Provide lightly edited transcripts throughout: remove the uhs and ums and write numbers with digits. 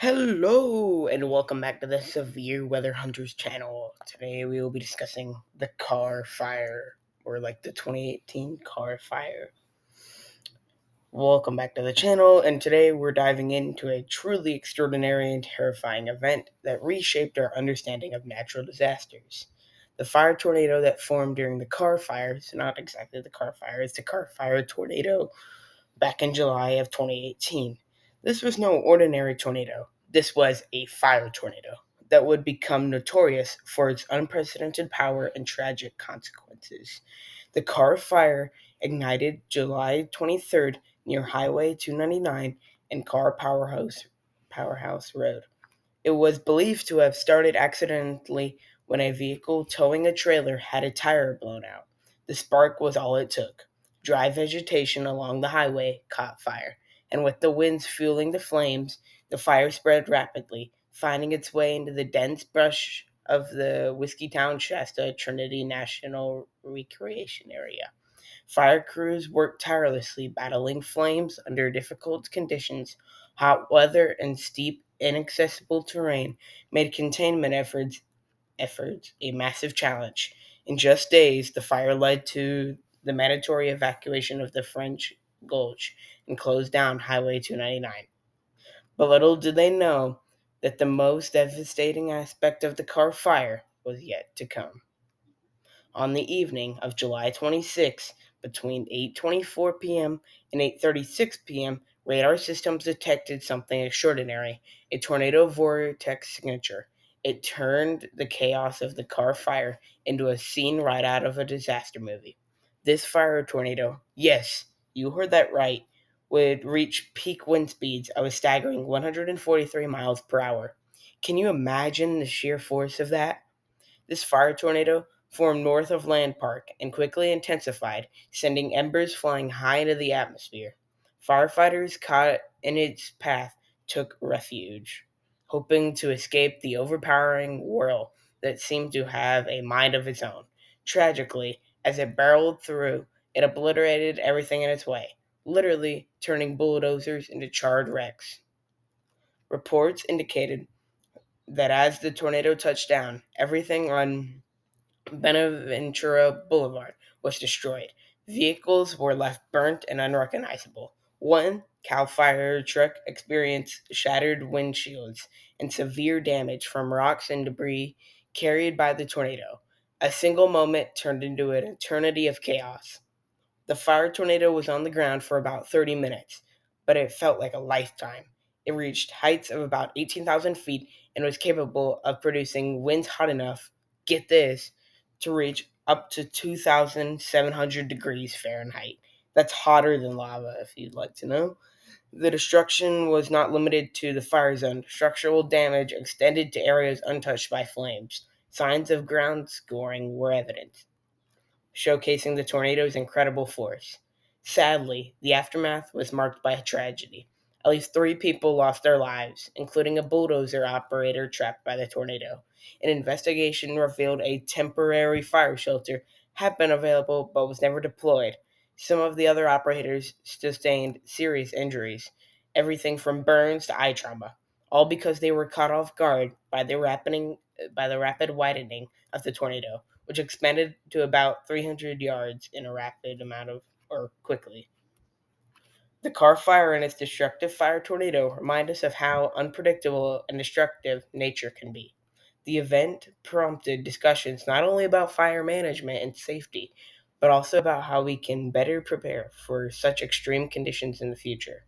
Hello, and welcome back to the Severe Weather Hunters channel. Today we will be discussing the Carr fire, or like the 2018 Carr fire. Welcome back to the channel, and today we're diving into a truly extraordinary and terrifying event that reshaped our understanding of natural disasters. The fire tornado that formed during the Carr fire is not exactly the Carr fire, it's the Carr fire tornado back in July of 2018. This was no ordinary tornado. This was a fire tornado that would become notorious for its unprecedented power and tragic consequences. The Carr fire ignited July 23rd near Highway 299 and Carr Powerhouse Road. It was believed to have started accidentally when a vehicle towing a trailer had a tire blown out. The spark was all it took. Dry vegetation along the highway caught fire, and with the winds fueling the flames, the fire spread rapidly, finding its way into the dense brush of the Whiskeytown Shasta Trinity National Recreation Area. Fire crews worked tirelessly, battling flames under difficult conditions. Hot weather and steep, inaccessible terrain made containment efforts a massive challenge. In just days, the fire led to the mandatory evacuation of the French Gulch and closed down Highway 299. But little did they know that the most devastating aspect of the Carr fire was yet to come. On the evening of July 26, between 8:24 p.m. and 8:36 p.m., radar systems detected something extraordinary, a tornado vortex signature. It turned the chaos of the Carr fire into a scene right out of a disaster movie. This fire tornado, yes, you heard that right, would reach peak wind speeds of a staggering 143 miles per hour. Can you imagine the sheer force of that? This fire tornado formed north of Land Park and quickly intensified, sending embers flying high into the atmosphere. Firefighters caught in its path took refuge, hoping to escape the overpowering whirl that seemed to have a mind of its own. Tragically, as it barreled through, it obliterated everything in its way, literally turning bulldozers into charred wrecks. Reports indicated that as the tornado touched down, everything on Benaventura Boulevard was destroyed. Vehicles were left burnt and unrecognizable. One CAL FIRE truck experienced shattered windshields and severe damage from rocks and debris carried by the tornado. A single moment turned into an eternity of chaos. The fire tornado was on the ground for about 30 minutes, but it felt like a lifetime. It reached heights of about 18,000 feet and was capable of producing winds hot enough, get this, to reach up to 2,700 degrees Fahrenheit. That's hotter than lava, if you'd like to know. The destruction was not limited to the fire zone. Structural damage extended to areas untouched by flames. Signs of ground scoring were evident, showcasing the tornado's incredible force. Sadly, the aftermath was marked by a tragedy. At least three people lost their lives, including a bulldozer operator trapped by the tornado. An investigation revealed a temporary fire shelter had been available but was never deployed. Some of the other operators sustained serious injuries, everything from burns to eye trauma, all because they were caught off guard by the rapid widening of the tornado, which expanded to about 300 yards in a rapid amount of, or quickly. The Carr fire and its destructive fire tornado remind us of how unpredictable and destructive nature can be. The event prompted discussions not only about fire management and safety, but also about how we can better prepare for such extreme conditions in the future.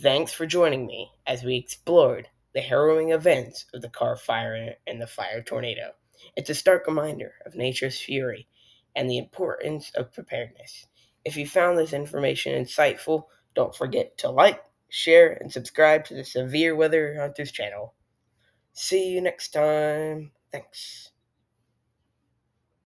Thanks for joining me as we explored the harrowing events of the Carr Fire and the Fire Tornado. It's a stark reminder of nature's fury and the importance of preparedness. If you found this information insightful, don't forget to like, share, and subscribe to the Severe Weather Hunters channel. See you next time. Thanks.